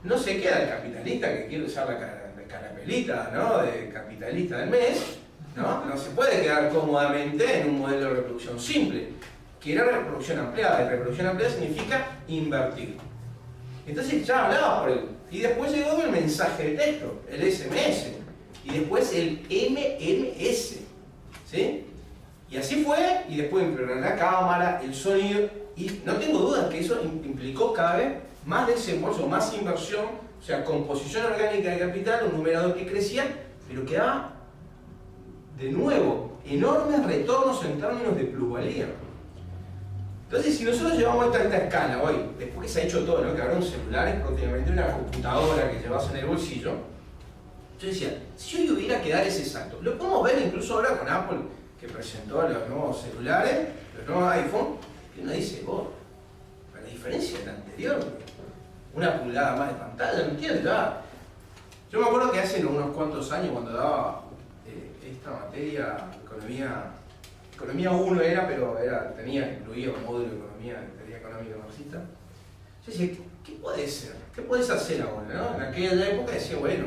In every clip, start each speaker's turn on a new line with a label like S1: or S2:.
S1: no se queda el capitalista que quiere usar la carapelita, ¿no?, de capitalista del mes, ¿no? No se puede quedar cómodamente en un modelo de reproducción simple. Quiere reproducción ampliada, y reproducción ampliada significa invertir. Entonces ya hablaba por él. Y después llegó el mensaje de texto, el SMS, y después el MMS, ¿sí? Y así fue, y después empeoró la cámara, el sonido, y no tengo dudas que eso implicó cada vez más desembolso, más inversión, o sea, composición orgánica de capital, un numerador que crecía, pero que daba, de nuevo, enormes retornos en términos de plusvalía. Entonces, si nosotros llevamos esta escala hoy, después que se ha hecho todo, ¿no?, que ahora un celular es prácticamente una computadora que llevas en el bolsillo, yo decía, si hoy hubiera que dar ese salto, lo podemos ver incluso ahora con Apple, que presentó los nuevos celulares, los nuevos iPhone, y uno dice, vos, la diferencia de la anterior, una pulgada más de pantalla, ¿no entiendes? Yo me acuerdo que hace unos cuantos años, cuando daba esta materia, Economía 1 era, pero incluía un módulo de economía, de teoría económica marxista. Yo decía, ¿qué puede ser? ¿Qué puedes hacer ahora? ¿No? En aquella época decía, bueno,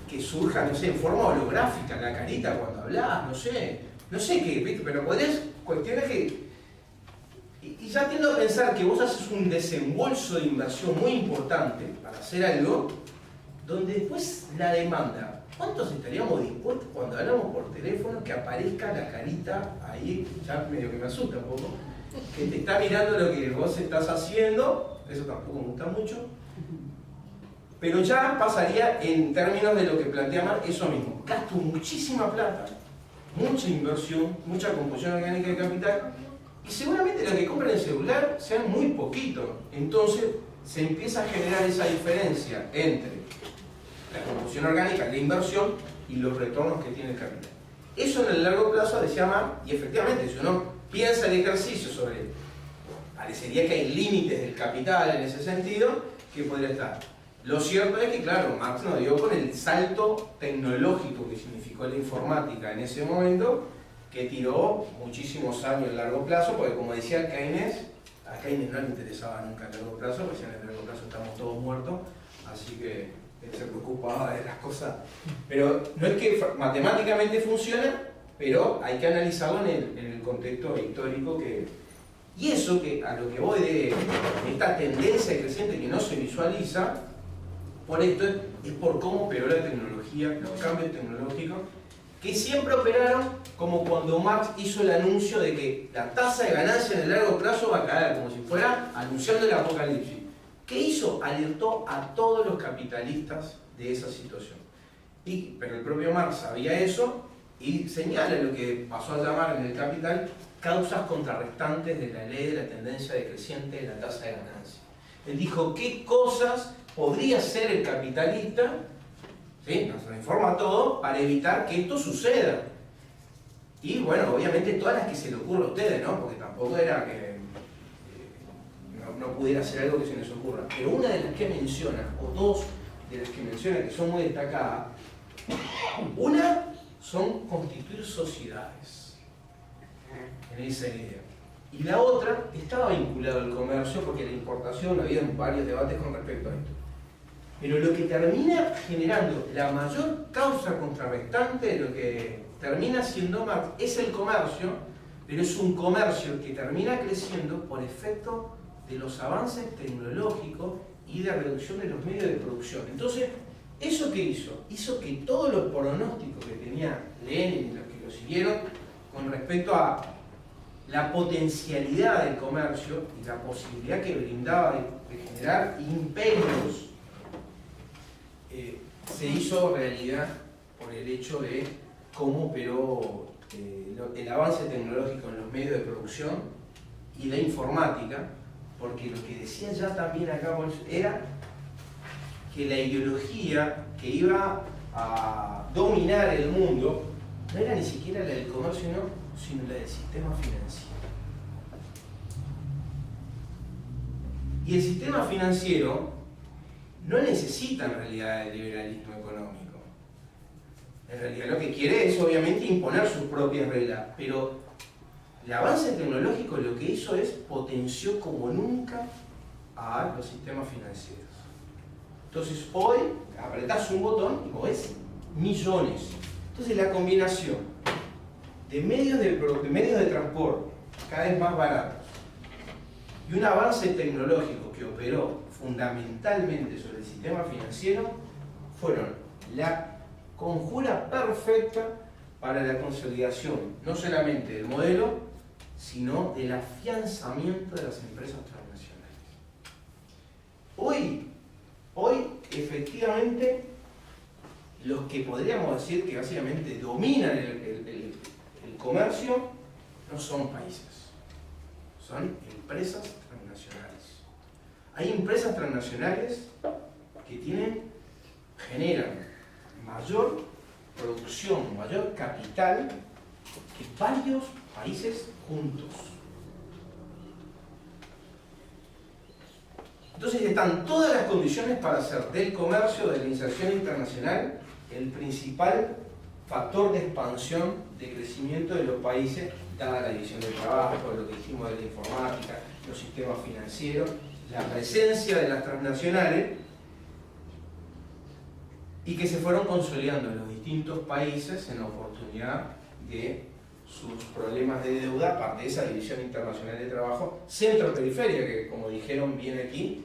S1: que surja, no sé, en forma holográfica la carita cuando hablas, no sé qué, ¿viste? Pero podés, cuestiones que... Y ya tiendo a pensar que vos haces un desembolso de inversión muy importante para hacer algo, donde después la demanda... ¿Cuántos estaríamos dispuestos cuando hablamos por teléfono que aparezca la carita ahí, ya medio que me asusta un poco, que te está mirando lo que vos estás haciendo? Eso tampoco me gusta mucho. Pero ya pasaría en términos de lo que plantea Marx eso mismo. Gasto muchísima plata, mucha inversión, mucha composición orgánica de capital, y seguramente los que compran el celular sean muy poquitos. Entonces se empieza a generar esa diferencia entre la composición orgánica, la inversión y los retornos que tiene el capital. Eso en el largo plazo decía Marx, y efectivamente, si uno piensa el ejercicio sobre, parecería que hay límites del capital en ese sentido, que podría estar. Lo cierto es que, claro, Marx nos dio con el salto tecnológico que significó la informática en ese momento, que tiró muchísimos años en largo plazo, porque como decía Keynes, a Keynes no le interesaba nunca el largo plazo, porque en el largo plazo estamos todos muertos, así que él se preocupaba de las cosas. Pero no es que matemáticamente funciona, pero hay que analizarlo en el contexto histórico que... Y eso que a lo que voy de esta tendencia creciente que no se visualiza, por esto es por cómo operó la tecnología, los cambios tecnológicos, que siempre operaron como cuando Marx hizo el anuncio de que la tasa de ganancia en el largo plazo va a caer, como si fuera anunciando el apocalipsis. ¿Qué hizo? Alertó a todos los capitalistas de esa situación. Pero el propio Marx sabía eso y señala lo que pasó a llamar en el Capital causas contrarrestantes de la ley de la tendencia decreciente de la tasa de ganancia. Él dijo qué cosas podría hacer el capitalista, ¿sí?, nos lo informa todo, para evitar que esto suceda. Y bueno, obviamente todas las que se le ocurra a ustedes, ¿no? Porque tampoco era que no pudiera hacer algo que se les ocurra. Pero una de las que menciona, o dos de las que menciona que son muy destacadas, una son constituir sociedades en esa idea. Y la otra estaba vinculada al comercio, porque la importación, había varios debates con respecto a esto. Pero lo que termina generando la mayor causa contrarrestante de lo que termina siendo Marx es el comercio, pero es un comercio que termina creciendo por efecto de los avances tecnológicos y de reducción de los medios de producción. Entonces, ¿eso qué hizo? Hizo que todos los pronósticos que tenía Lenin y los que lo siguieron con respecto a la potencialidad del comercio y la posibilidad que brindaba de generar imperios, se hizo realidad por el hecho de cómo operó el avance tecnológico en los medios de producción y la informática, porque lo que decía ya también acá era que la ideología que iba a dominar el mundo no era ni siquiera la del comercio, sino la del sistema financiero. Y el sistema financiero no necesita en realidad el liberalismo económico. En realidad lo que quiere es obviamente imponer sus propias reglas, pero el avance tecnológico lo que hizo es potenció como nunca a los sistemas financieros. Entonces hoy apretás un botón y movés millones. Entonces la combinación de medios de transporte cada vez más baratos y un avance tecnológico que operó fundamentalmente sobre el sistema financiero fueron la conjura perfecta para la consolidación no solamente del modelo, sino del afianzamiento de las empresas transnacionales. Hoy efectivamente, los que podríamos decir que básicamente dominan el comercio no son países, son empresas transnacionales. Hay empresas transnacionales que generan mayor producción, mayor capital que varios países juntos. Entonces están todas las condiciones para hacer del comercio, de la inserción internacional, el principal factor de expansión, de crecimiento de los países, dada la división del trabajo, lo que dijimos de la informática, los sistemas financieros, la presencia de las transnacionales, y que se fueron consolidando en los distintos países en la oportunidad de sus problemas de deuda, aparte de esa división internacional de trabajo, centro-periferia, que como dijeron viene aquí,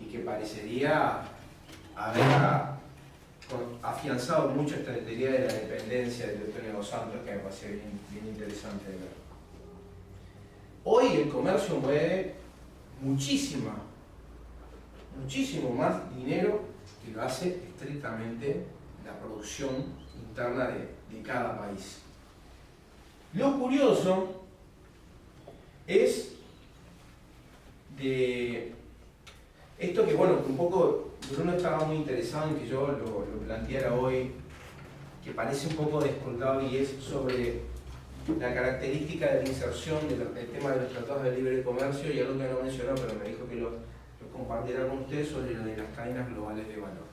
S1: y que parecería haber afianzado mucho esta teoría de la dependencia de Eugenio dos Santos, que me parece bien interesante de ver. Hoy el comercio mueve muchísimo más dinero que lo hace estrictamente la producción interna de cada país. Lo curioso es de esto que, bueno, un poco Bruno estaba muy interesado en que yo lo planteara hoy, que parece un poco descontado, y es sobre la característica de la inserción del tema de los tratados de libre comercio, y algo que no mencionó, pero me dijo que lo compartiera con ustedes, sobre lo de las cadenas globales de valor.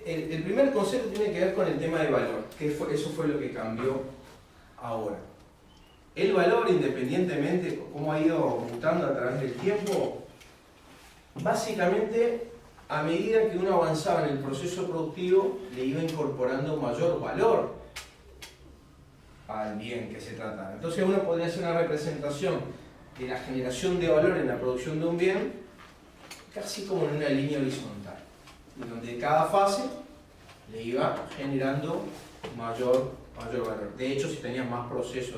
S1: El primer concepto tiene que ver con el tema de valor, eso fue lo que cambió ahora. El valor, independientemente de cómo ha ido mutando a través del tiempo, básicamente a medida que uno avanzaba en el proceso productivo, le iba incorporando mayor valor al bien que se trataba. Entonces uno podría hacer una representación de la generación de valor en la producción de un bien casi como en una línea horizontal, en donde cada fase le iba generando mayor valor. De hecho, si tenías más procesos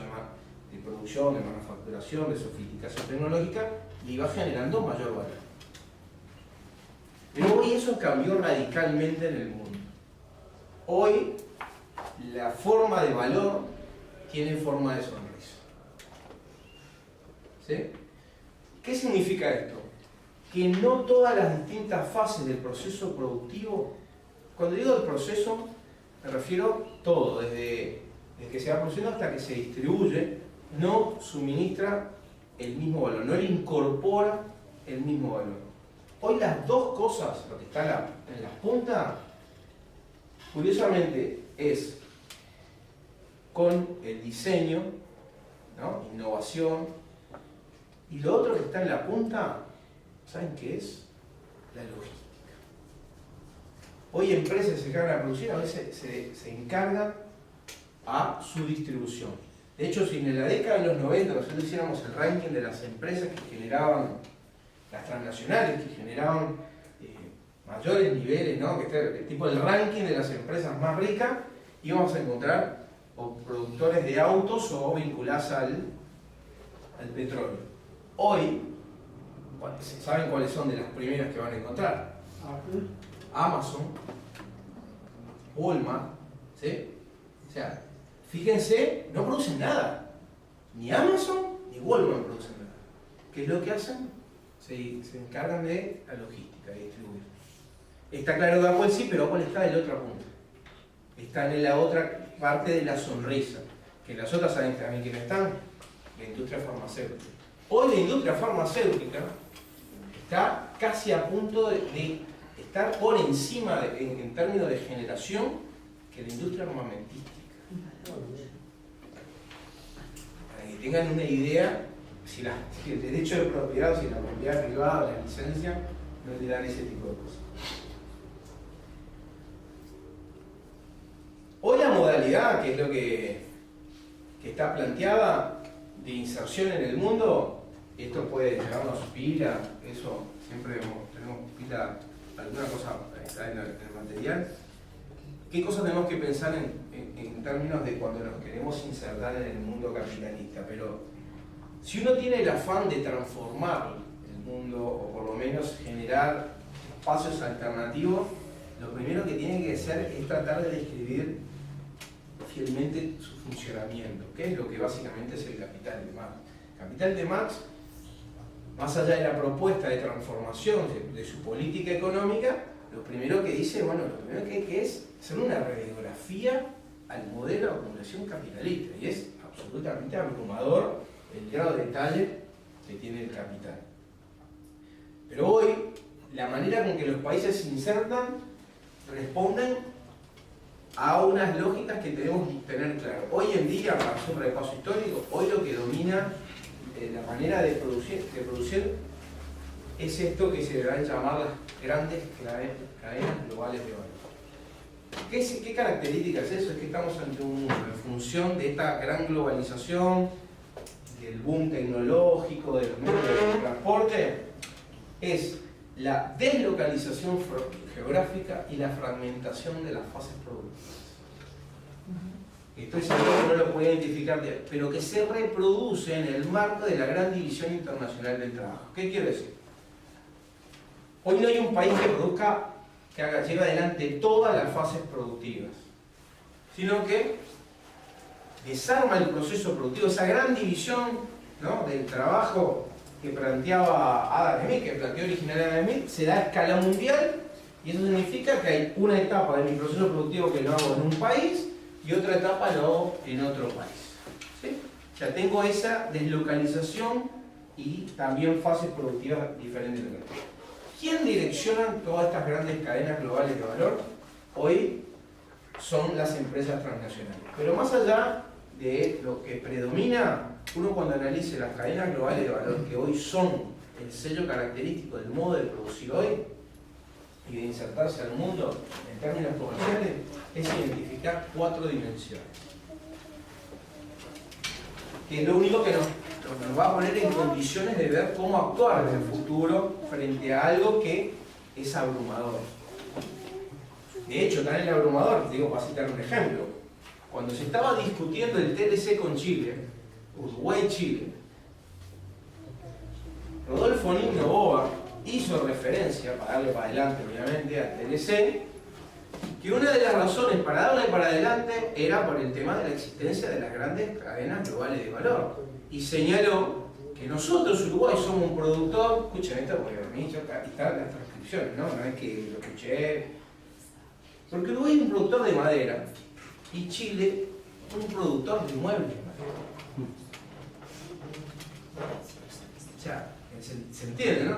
S1: de producción, de manufacturación, de sofisticación tecnológica, le iba generando mayor valor. Pero hoy eso cambió radicalmente en el mundo. Hoy la forma de valor tiene forma de sonrisa. ¿Sí? ¿Qué significa esto? Que no todas las distintas fases del proceso productivo, cuando digo el proceso, me refiero todo, desde que se va produciendo hasta que se distribuye, no suministra el mismo valor, no le incorpora el mismo valor. Hoy las dos cosas, lo que está en la punta, curiosamente es con el diseño, ¿no? Innovación, y lo otro que está en la punta, ¿saben qué es? La logística. Hoy empresas que se encargan a producir, a veces se encargan a su distribución. De hecho, si en la década de los 90 nosotros hiciéramos el ranking de las empresas que generaban, las transnacionales, que generaban mayores niveles, ¿no? Tipo el ranking de las empresas más ricas, íbamos a encontrar o productores de autos o vinculadas al petróleo. Hoy, ¿saben cuáles son de las primeras que van a encontrar? Amazon, Walmart, ¿sí? O sea, fíjense, no producen nada. Ni Amazon ni Walmart producen nada. ¿Qué es lo que hacen? Se encargan de la logística, de distribuir. Está claro que Apple sí, pero Apple está en la otra punta. Está en la otra parte de la sonrisa. Que las otras saben también que no están, la industria farmacéutica. Hoy la industria farmacéutica está casi a punto de estar por encima en términos de generación que la industria armamentística. Para que tengan una idea si el derecho de propiedad, si la propiedad privada, la licencia, no le dan ese tipo de cosas. Hoy la modalidad, que es lo que está planteada, de inserción en el mundo, esto puede llevarnos pila, eso siempre tenemos pila, alguna cosa está en el material. ¿Qué cosas tenemos que pensar en términos de cuando nos queremos insertar en el mundo capitalista? Pero si uno tiene el afán de transformar el mundo, o por lo menos generar espacios alternativos, lo primero que tiene que hacer es tratar de describir fielmente su funcionamiento, que es lo que básicamente es el capital de Marx. El capital de Marx, más allá de la propuesta de transformación de su política económica, lo primero que dice, bueno, lo primero que es hacer una radiografía al modelo de acumulación capitalista, y es absolutamente abrumador el grado de detalle que tiene el capital. Pero hoy, la manera con que los países se insertan responden a unas lógicas que tenemos que tener claro. Hoy en día, para hacer un repaso histórico, hoy lo que domina la manera de producir es esto que se van a llamar las grandes cadenas globales de valor. ¿Qué características es eso? Es que estamos ante un mundo en función de esta gran globalización, del boom tecnológico, de los medios de transporte, es la deslocalización geográfica y la fragmentación de las fases productivas. Esto es algo que no lo puede identificar, pero que se reproduce en el marco de la gran división internacional del trabajo. ¿Qué quiero decir? Hoy no hay un país que produzca, lleve adelante todas las fases productivas, sino que desarma el proceso productivo, esa gran división, ¿no?, del trabajo que planteaba Adam Smith, que planteó originalmente Adam Smith, se da a escala mundial, y eso significa que hay una etapa de mi proceso productivo que lo hago en un país y otra etapa lo hago en otro país. ¿Sí? O sea, tengo esa deslocalización y también fases productivas diferentes. ¿Quién direcciona todas estas grandes cadenas globales de valor? Hoy son las empresas transnacionales. Pero más allá de lo que predomina, uno cuando analice las cadenas globales de valor, que hoy son el sello característico del modo de producir hoy y de insertarse al mundo en términos comerciales, es identificar 4 dimensiones. Que es lo único que nos va a poner en condiciones de ver cómo actuar en el futuro frente a algo que es abrumador. De hecho, tan el abrumador, digo, para citar un ejemplo, cuando se estaba discutiendo el TLC con Chile, Uruguay-Chile, Rodolfo Nin Novoa hizo referencia, para darle para adelante obviamente, al TLC, que una de las razones para darle para adelante era por el tema de la existencia de las grandes cadenas globales de valor. Y señaló que nosotros, Uruguay, somos un productor, escuchen esto porque a mí están las transcripciones, ¿no? No es que lo escuché. Porque Uruguay es un productor de madera y Chile un productor de muebles de madera. O sea, se entiende, ¿no?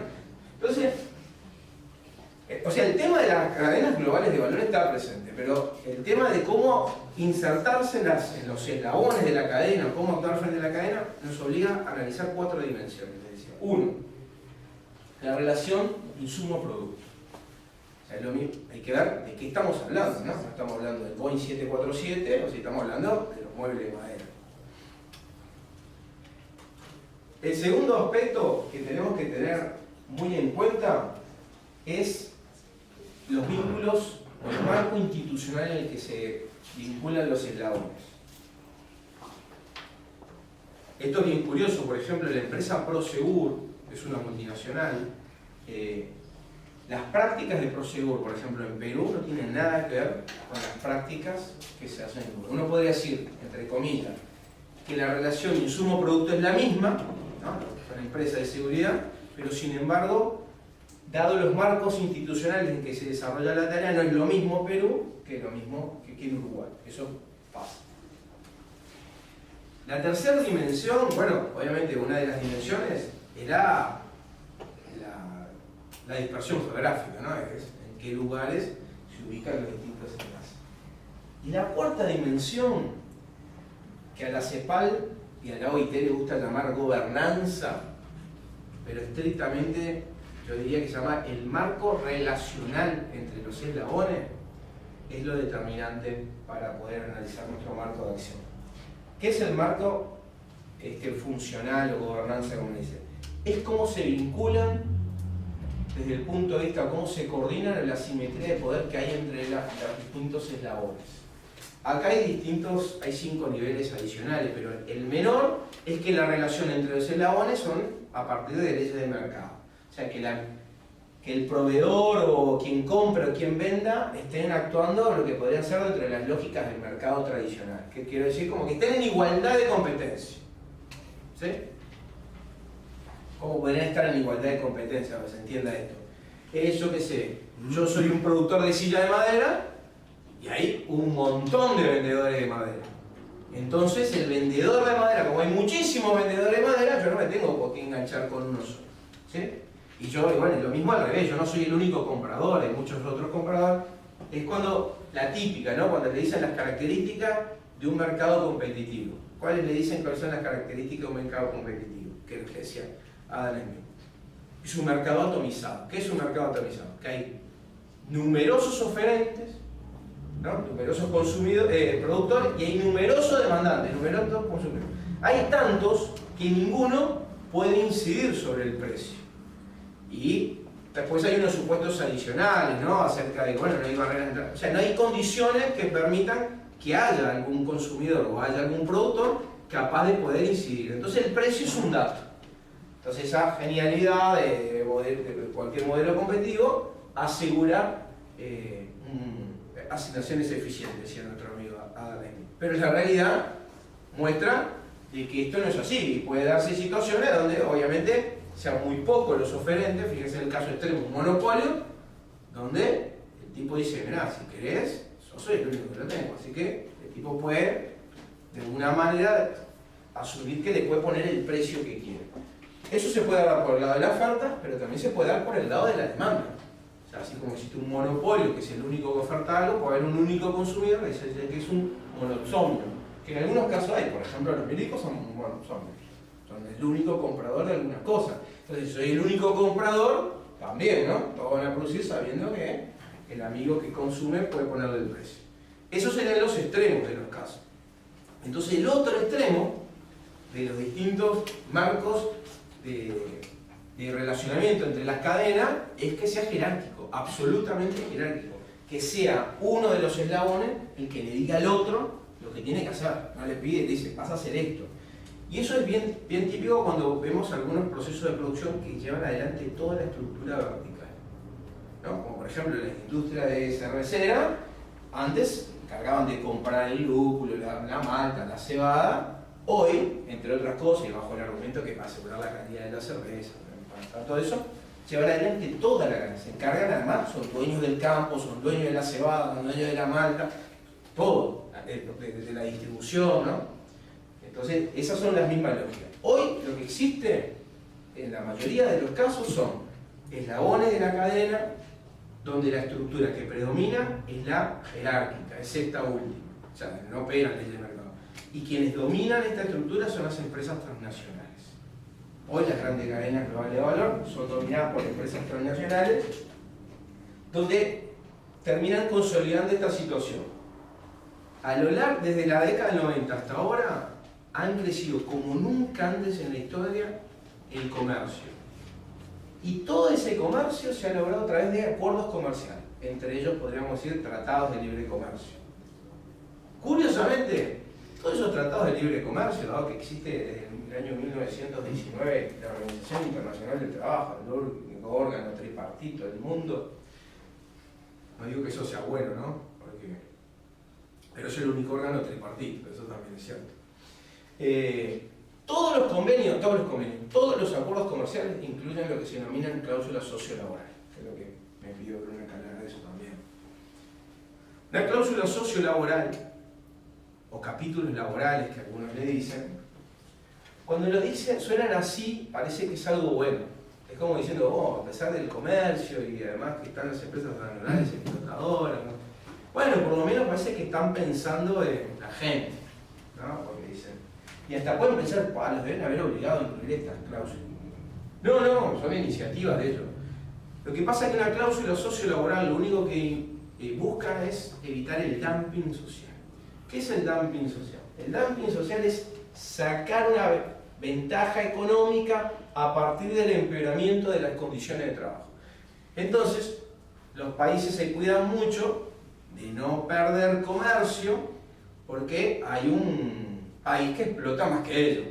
S1: Entonces, o sea, el tema de las cadenas globales de valor está presente, pero el tema de cómo insertarse en los eslabones de la cadena, cómo actuar frente a la cadena, nos obliga a analizar 4 dimensiones. Les decía. 1. La relación insumo-producto. O sea, es lo mismo. Hay que ver de qué estamos hablando, ¿no? Estamos hablando del Boeing 747 o si estamos hablando de los muebles de madera. El segundo aspecto que tenemos que tener muy en cuenta es los vínculos o el marco institucional en el que se vinculan los eslabones. Esto es bien curioso, por ejemplo, la empresa Prosegur, que es una multinacional, las prácticas de Prosegur, por ejemplo, en Perú no tienen nada que ver con las prácticas que se hacen en Perú. Uno podría decir, entre comillas, que la relación insumo-producto es la misma, ¿no?, con la empresa de seguridad, pero sin embargo, dado los marcos institucionales en que se desarrolla la tarea, no es lo mismo Perú que lo mismo que en Uruguay. Eso pasa. La tercera dimensión, bueno, obviamente una de las dimensiones era la dispersión geográfica, ¿no? Es en qué lugares se ubican los distintos enlaces. Y la cuarta dimensión, que a la CEPAL y a la OIT le gusta llamar gobernanza, pero estrictamente yo diría que se llama el marco relacional entre los eslabones, es lo determinante para poder analizar nuestro marco de acción. ¿Qué es el marco funcional o gobernanza, como dice? Es cómo se vinculan desde el punto de vista, cómo se coordinan en la simetría de poder que hay entre los distintos eslabones. Acá hay 5 niveles adicionales, pero el menor es que la relación entre los eslabones son a partir de leyes de mercado. O sea, que el proveedor o quien compra o quien venda estén actuando lo que podrían ser dentro de las lógicas del mercado tradicional. ¿Qué quiero decir? Como que estén en igualdad de competencia. ¿Sí? ¿Cómo podrían estar en igualdad de competencia? Para que se entienda esto. Yo qué sé, yo soy un productor de silla de madera y hay un montón de vendedores de madera. Entonces el vendedor de madera, como hay muchísimos vendedores de madera, yo no me tengo por qué enganchar con uno solo. ¿Sí? Y yo, bueno, lo mismo al revés, yo no soy el único comprador, hay muchos otros compradores. Es cuando, la típica, ¿no? Cuando le dicen las características de un mercado competitivo. ¿Cuáles le dicen cuáles son las características de un mercado competitivo? Que es lo que decía Adam Smith. Es un mercado atomizado. ¿Qué es un mercado atomizado? Que hay numerosos oferentes, ¿no? Numerosos productores y hay numerosos demandantes, numerosos consumidores. Hay tantos que ninguno puede incidir sobre el precio. Y después hay unos supuestos adicionales, ¿no? Acerca de, bueno, no hay barreras de entrada. O sea, no hay condiciones que permitan que haya algún consumidor o haya algún productor capaz de poder incidir. Entonces el precio es un dato. Entonces esa genialidad de cualquier modelo competitivo asegura asignaciones eficientes, decía nuestro amigo Adam Smith. Pero la realidad muestra de que esto no es así y puede darse situaciones donde obviamente sean muy pocos los oferentes. Fíjense en el caso extremo, un monopolio, donde el tipo dice, mirá, si querés, yo soy el único que lo tengo, así que el tipo puede, de alguna manera, asumir que le puede poner el precio que quiere. Eso se puede dar por el lado de la oferta, pero también se puede dar por el lado de la demanda. O sea, así como existe un monopolio, que es el único que oferta algo, puede haber un único consumidor, que es un monosomnio, que en algunos casos hay. Por ejemplo, los milicos son monosomnios. Son el único comprador de algunas cosas. Entonces, si soy el único comprador, también, ¿no? Todos van a producir sabiendo que el amigo que consume puede ponerle el precio. Esos serían los extremos de los casos. Entonces, el otro extremo de los distintos marcos de relacionamiento entre las cadenas es que sea jerárquico, absolutamente jerárquico. Que sea uno de los eslabones el que le diga al otro lo que tiene que hacer. No le pide, le dice, vas a hacer esto. Y eso es bien típico cuando vemos algunos procesos de producción que llevan adelante toda la estructura vertical, ¿no? Como por ejemplo en la industria de cervecera, antes encargaban de comprar el lúpulo, la malta, la cebada. Hoy, entre otras cosas, y bajo el argumento que para asegurar la calidad de la cerveza, para todo eso, llevan adelante toda la cadena. Se encargan además, son dueños del campo, son dueños de la cebada, son dueños de la malta, todo, de la distribución, ¿no? Entonces, esas son las mismas lógicas. Hoy lo que existe en la mayoría de los casos son eslabones de la cadena donde la estructura que predomina es la jerárquica, es esta última. O sea, no operan leyes de mercado. Y quienes dominan esta estructura son las empresas transnacionales. Hoy las grandes cadenas globales de valor son dominadas por empresas transnacionales donde terminan consolidando esta situación. A lo largo, desde la década del 90 hasta ahora, han crecido como nunca antes en la historia el comercio. Y todo ese comercio se ha logrado a través de acuerdos comerciales. Entre ellos podríamos decir tratados de libre comercio. Curiosamente, todos esos tratados de libre comercio, dado que existe desde el año 1919 la Organización Internacional del Trabajo, el único órgano tripartito del mundo, no digo que eso sea bueno, ¿no? Pero es el único órgano tripartito, eso también es cierto. Todos los convenios, todos los acuerdos comerciales incluyen lo que se denominan cláusulas sociolaborales, que es lo que me pidió Bruno que hablara de eso también. La cláusula sociolaboral, o capítulos laborales que algunos le dicen, cuando lo dicen, suenan así, parece que es algo bueno. Es como diciendo, oh, a pesar del comercio y además que están las empresas transnacionales explotadoras, ¿no? Bueno, por lo menos parece que están pensando en la gente, ¿no? Porque dicen, Y hasta pueden pensar, los deben haber obligado a incluir estas cláusulas. No, son iniciativas de ellos. Lo que pasa es que una cláusula sociolaboral lo único que busca es evitar el dumping social. ¿Qué es el dumping social? El dumping social es sacar una ventaja económica a partir del empeoramiento de las condiciones de trabajo. Entonces, los países se cuidan mucho de no perder comercio porque hay un país que explota más que ellos.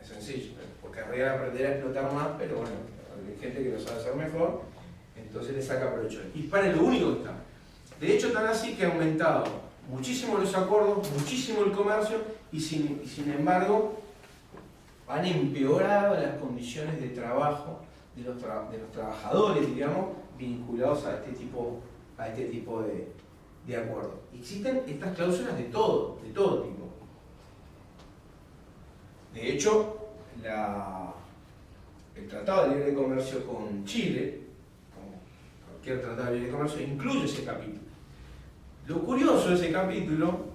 S1: Es sencillo, porque querrían aprender a explotar más, pero bueno, hay gente que lo sabe hacer mejor, entonces le saca provecho. Y para lo único que está. De hecho, tan así que ha aumentado muchísimo los acuerdos, muchísimo el comercio, y sin embargo han empeorado las condiciones de trabajo de los trabajadores, digamos, vinculados a este tipo de acuerdos. Existen estas cláusulas de todo tipo. De hecho, el Tratado de Libre Comercio con Chile, como cualquier Tratado de Libre Comercio, incluye ese capítulo. Lo curioso de ese capítulo,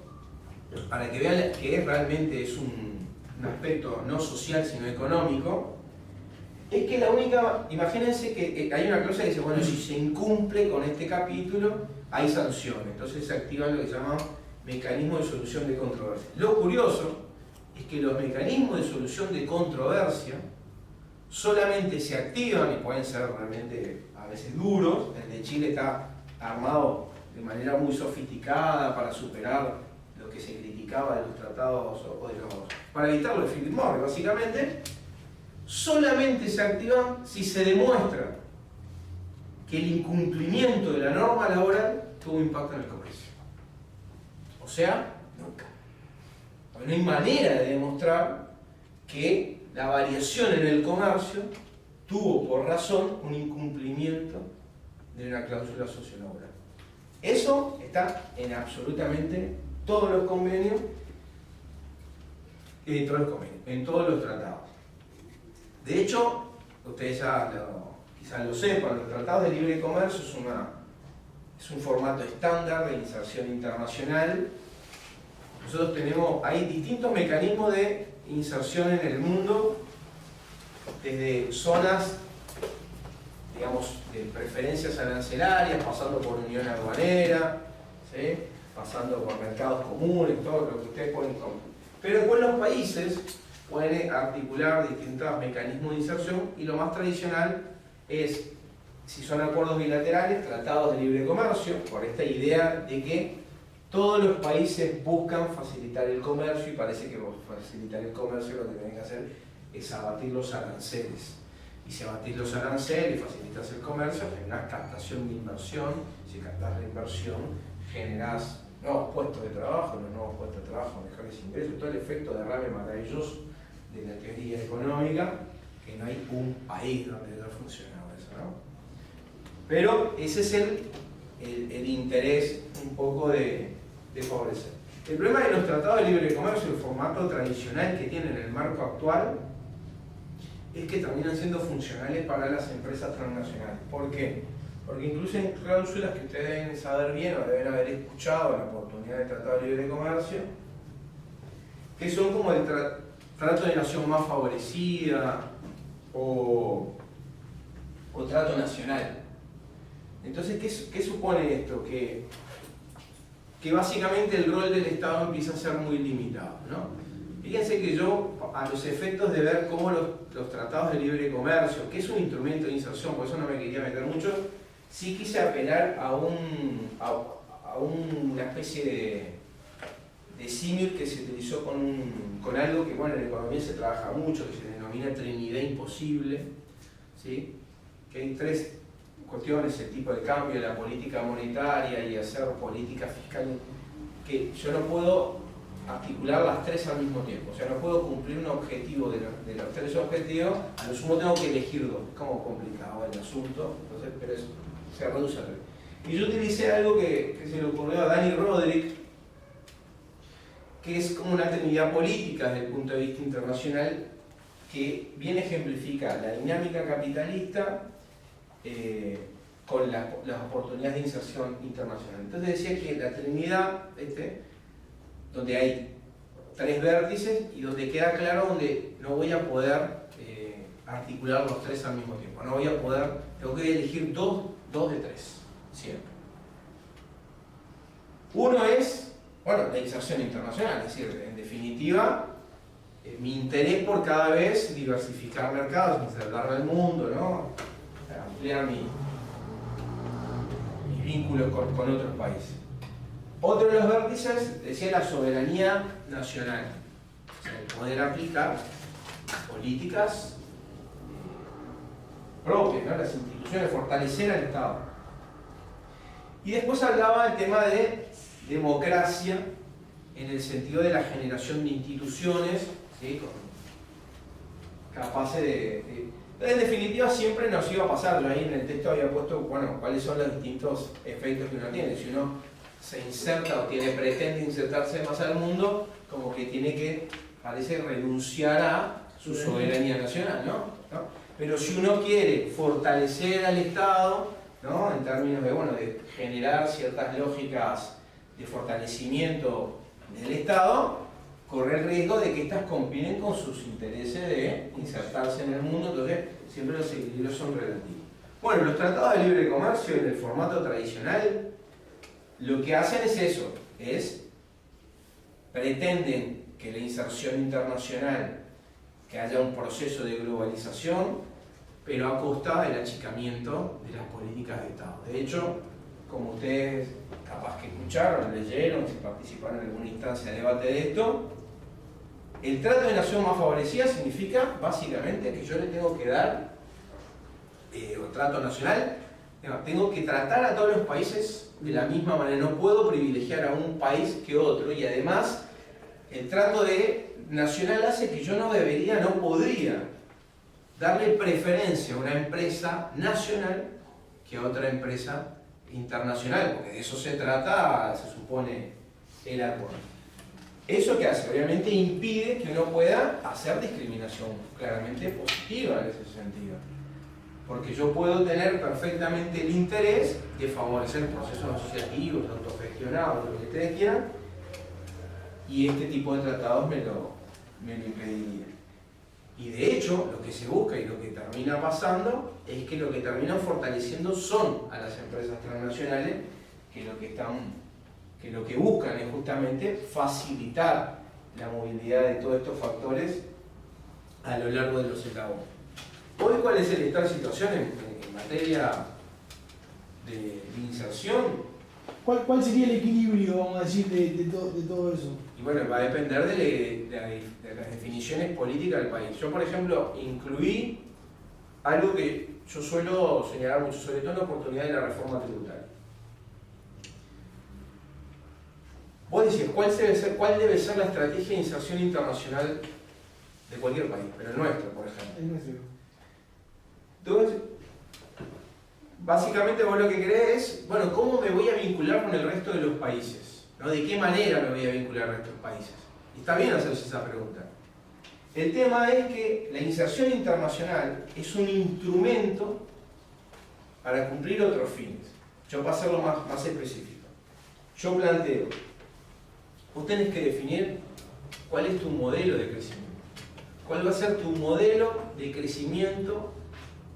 S1: para que vean que realmente es un aspecto no social sino económico, es que imagínense que hay una cláusula que dice, bueno, si se incumple con este capítulo, hay sanciones. Entonces se activan lo que se llama mecanismos de solución de controversia. Lo curioso es que los mecanismos de solución de controversia solamente se activan, y pueden ser realmente a veces duros. El de Chile está armado de manera muy sofisticada para superar lo que se criticaba de los tratados para evitarlo de Philip Morris, básicamente. Solamente se activan si se demuestra que el incumplimiento de la norma laboral tuvo impacto en el comercio. O sea, nunca. Porque no hay manera de demostrar que la variación en el comercio tuvo por razón un incumplimiento de una cláusula sociolaboral. Eso está en absolutamente todos los convenios, en todos los tratados. De hecho, ustedes ya quizás lo sepan, los tratados de libre comercio es un formato estándar de inserción internacional. Nosotros hay distintos mecanismos de inserción en el mundo, desde zonas, digamos, de preferencias arancelarias, pasando por unión aduanera, ¿sí? Pasando por mercados comunes, todo lo que ustedes pueden comprar. Pero después los países pueden articular distintos mecanismos de inserción, y lo más tradicional es, si son acuerdos bilaterales, tratados de libre comercio, por esta idea de que todos los países buscan facilitar el comercio, y parece que facilitar el comercio lo que tienen que hacer es abatir los aranceles. Y si abatís los aranceles y facilitas el comercio, generás captación de inversión. Si captás la inversión, generás nuevos puestos de trabajo, los nuevos puestos de trabajo, mejores ingresos, todo el efecto derrame maravilloso de la teoría económica, que no hay un país donde haya funcionado eso, ¿no? Pero ese es el interés un poco de favorecer. El problema de los tratados de libre comercio, el formato tradicional que tienen el marco actual, es que terminan siendo funcionales para las empresas transnacionales. ¿Por qué? Porque incluyen cláusulas que ustedes deben saber bien o deben haber escuchado en la oportunidad del Tratado de Libre Comercio, que son como el trato de nación más favorecida o trato nacional. Entonces, ¿qué supone esto? Que básicamente el rol del Estado empieza a ser muy limitado, ¿no? Fíjense que yo, a los efectos de ver cómo los tratados de libre comercio, que es un instrumento de inserción, por eso no me quería meter mucho, sí quise apelar a una especie de símil que se utilizó con algo que, bueno, en economía se trabaja mucho, que se denomina Trinidad imposible, ¿sí? Que hay tres cuestiones: el tipo de cambio, la política monetaria y hacer política fiscal, que yo no puedo articular las tres al mismo tiempo. O sea, no puedo cumplir un objetivo de los tres objetivos, a lo sumo tengo que elegir dos. Es como complicado el asunto, entonces, pero se reduce a tres. Y yo utilicé algo que se le ocurrió a Dani Rodrik, que es como una trinidad política desde el punto de vista internacional, que bien ejemplifica la dinámica capitalista con las oportunidades de inserción internacional. Entonces decía que la trinidad, donde hay 3 vértices y donde queda claro donde no voy a poder articular los 3 al mismo tiempo. No voy a poder, tengo que elegir 2 de 3, siempre. Uno es, bueno, la inserción internacional, es decir, en definitiva, mi interés por cada vez diversificar mercados, insertarme al mundo, ¿no? Ampliar mis vínculos con otros países. Otro de los vértices decía la soberanía nacional, o sea, el poder aplicar políticas propias, ¿no? Las instituciones, fortalecer al Estado. Y después hablaba del tema de democracia en el sentido de la generación de instituciones, ¿sí? Capaces en definitiva siempre nos iba a pasar. Yo ahí en el texto había puesto, bueno, cuáles son los distintos efectos que uno tiene. Si uno se inserta o pretende insertarse más al mundo, como que tiene que, parece, renunciar a su soberanía nacional, ¿no? Pero si uno quiere fortalecer al Estado, ¿no? En términos de, bueno, de generar ciertas lógicas de fortalecimiento del Estado, corre el riesgo de que éstas combinen con sus intereses de insertarse en el mundo, entonces siempre los equilibrios son relativos. Bueno, los tratados de libre comercio en el formato tradicional lo que hacen es eso, pretenden que la inserción internacional, que haya un proceso de globalización, pero a costa del achicamiento de las políticas de Estado. De hecho, como ustedes capaz que escucharon, leyeron, si participaron en alguna instancia de debate de esto, el trato de nación más favorecida significa básicamente que yo le tengo que dar, o trato nacional, tengo que tratar a todos los países de la misma manera, no puedo privilegiar a un país que otro, y además el trato nacional hace que yo no podría darle preferencia a una empresa nacional que a otra empresa internacional, porque de eso se trata, se supone, el acuerdo. ¿Eso qué hace? Obviamente impide que uno pueda hacer discriminación claramente positiva en ese sentido. Porque yo puedo tener perfectamente el interés de favorecer procesos asociativos, autogestionados, lo que ustedes quieran, y este tipo de tratados me lo impediría. Y de hecho, lo que se busca y lo que termina pasando es que lo que terminan fortaleciendo son a las empresas transnacionales que lo que buscan es justamente facilitar la movilidad de todos estos factores a lo largo de los eslabones. Hoy, ¿cuál es el estado de situación en materia de inserción?
S2: ¿Cuál sería el equilibrio, vamos a decir, de todo eso?
S1: Y bueno, va a depender de las definiciones políticas del país. Yo, por ejemplo, incluí algo que yo suelo señalar mucho, sobre todo en la oportunidad de la reforma tributaria. Vos decís, ¿cuál debe ser la estrategia de inserción internacional de cualquier país? Pero el nuestro, por ejemplo.
S2: El nuestro.
S1: Entonces, básicamente vos lo que querés es, bueno, ¿cómo me voy a vincular con el resto de los países? ¿No? ¿De qué manera me voy a vincular al resto de los países? Y está bien hacerse esa pregunta. El tema es que la inserción internacional es un instrumento para cumplir otros fines. Yo para hacerlo más específico. Yo planteo, vos tenés que definir cuál es tu modelo de crecimiento. ¿Cuál va a ser tu modelo de crecimiento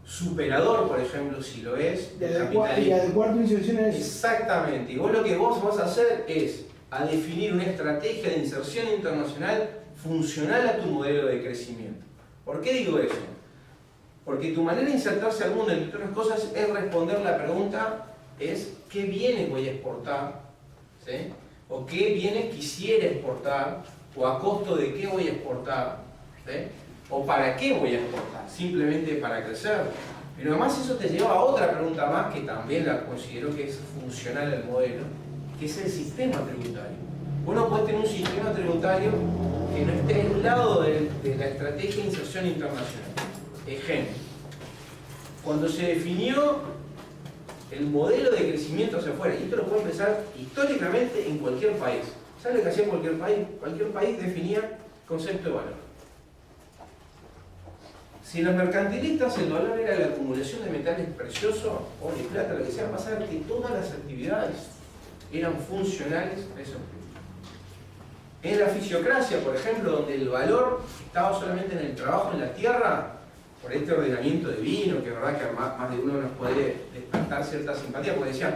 S1: superador, por ejemplo, si lo es, del capitalismo?
S2: Y adecuar tu inserción a eso.
S1: Exactamente. Y vos lo que vos vas a hacer es a definir una estrategia de inserción internacional funcional a tu modelo de crecimiento. ¿Por qué digo eso? Porque tu manera de insertarse al mundo, entre otras cosas, es responder la pregunta, ¿qué bienes voy a exportar? ¿Sí? ¿O qué bienes quisiera exportar? ¿O a costo de qué voy a exportar? ¿Sí? ¿O para qué voy a exportar? ¿Simplemente para crecer? Pero además eso te lleva a otra pregunta más, que también la considero que es funcional al modelo, que es el sistema tributario. Uno puede tener un sistema tributario que no esté aislado de la estrategia de inserción internacional. Ejemplo, cuando se definió el modelo de crecimiento hacia afuera, y esto lo puede empezar históricamente en cualquier país. ¿Saben lo que hacía cualquier país? Cualquier país definía concepto de valor. Si los mercantilistas el valor era la acumulación de metales preciosos, oro y plata, lo que sea, pasaba que todas las actividades eran funcionales a esos principios. En la fisiocracia, por ejemplo, donde el valor estaba solamente en el trabajo en la tierra, por este ordenamiento divino, que es verdad que más de uno nos puede despertar cierta simpatía, porque decían,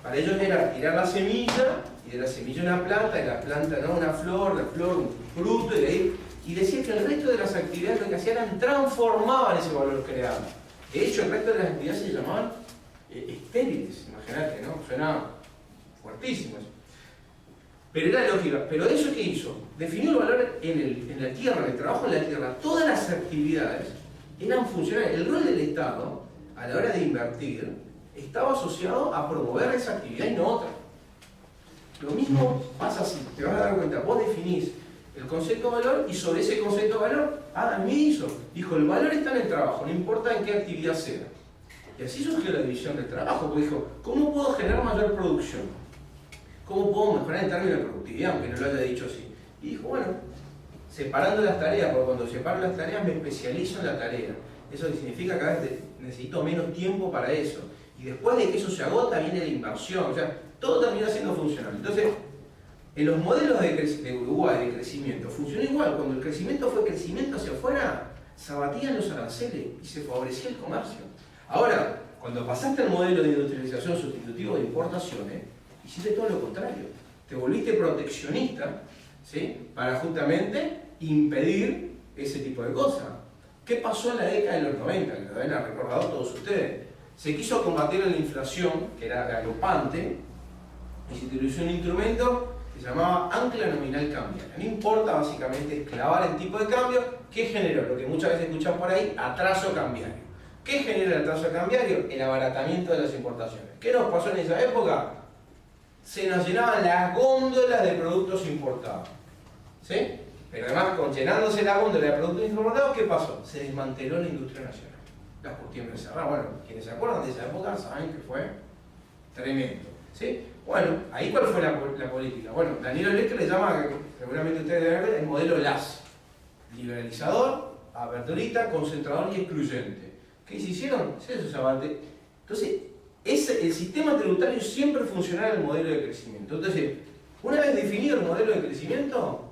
S1: para ellos era tirar la semilla, y de la semilla una planta, de la planta no una flor, la flor un fruto, y de ahí. Y decía que el resto de las actividades lo que hacían eran transformaban ese valor creado. De hecho, el resto de las actividades se llamaban estériles, imagínate, ¿no? Suena fuertísimo eso. Pero era lógica. Pero eso que hizo, definió el valor en la tierra, en el trabajo en la tierra. Todas las actividades eran funcionales. El rol del Estado, a la hora de invertir, estaba asociado a promover esa actividad y no otra. Lo mismo pasa si te vas a dar cuenta, vos definís el concepto de valor y sobre ese concepto de valor, Adam hizo. Dijo, el valor está en el trabajo, no importa en qué actividad sea. Y así surgió la división del trabajo, porque dijo, ¿cómo puedo generar mayor producción? ¿Cómo puedo mejorar en términos de productividad, aunque no lo haya dicho así? Y dijo, bueno, separando las tareas, porque cuando separo las tareas me especializo en la tarea. Eso significa que a veces necesito menos tiempo para eso. Y después de que eso se agota viene la inversión, o sea, todo termina siendo funcional. Entonces, en los modelos de Uruguay de crecimiento funcionó igual. Cuando el crecimiento fue crecimiento hacia afuera, se abatían los aranceles y se favorecía el comercio. Ahora, cuando pasaste al modelo de industrialización sustitutivo de importaciones, hiciste todo lo contrario. Te volviste proteccionista, ¿sí? Para justamente impedir ese tipo de cosas. ¿Qué pasó en la década de los 90? Que lo deben recordado todos ustedes. Se quiso combatir la inflación, que era galopante, y se utilizó un instrumento que se llamaba ancla nominal cambiaria. No importa básicamente esclavar el tipo de cambio, ¿qué generó? Lo que muchas veces escuchan por ahí, atraso cambiario. ¿Qué genera el atraso cambiario? El abaratamiento de las importaciones. ¿Qué nos pasó en esa época? Se nos llenaban las góndolas de productos importados. ¿Sí? Pero además, llenándose la góndola de productos importados, ¿qué pasó? Se desmanteló la industria nacional. Las costumbres cerradas. Bueno, quienes se acuerdan de esa época saben que fue tremendo. ¿Sí? Bueno, ahí ¿cuál fue la política? Bueno, Daniel Olecke le llama, seguramente ustedes deben ver, el modelo LAS. Liberalizador, aperturista, concentrador y excluyente. ¿Qué se hicieron? Se abate. Entonces, el sistema tributario siempre funcionaba en el modelo de crecimiento. Entonces, una vez definido el modelo de crecimiento,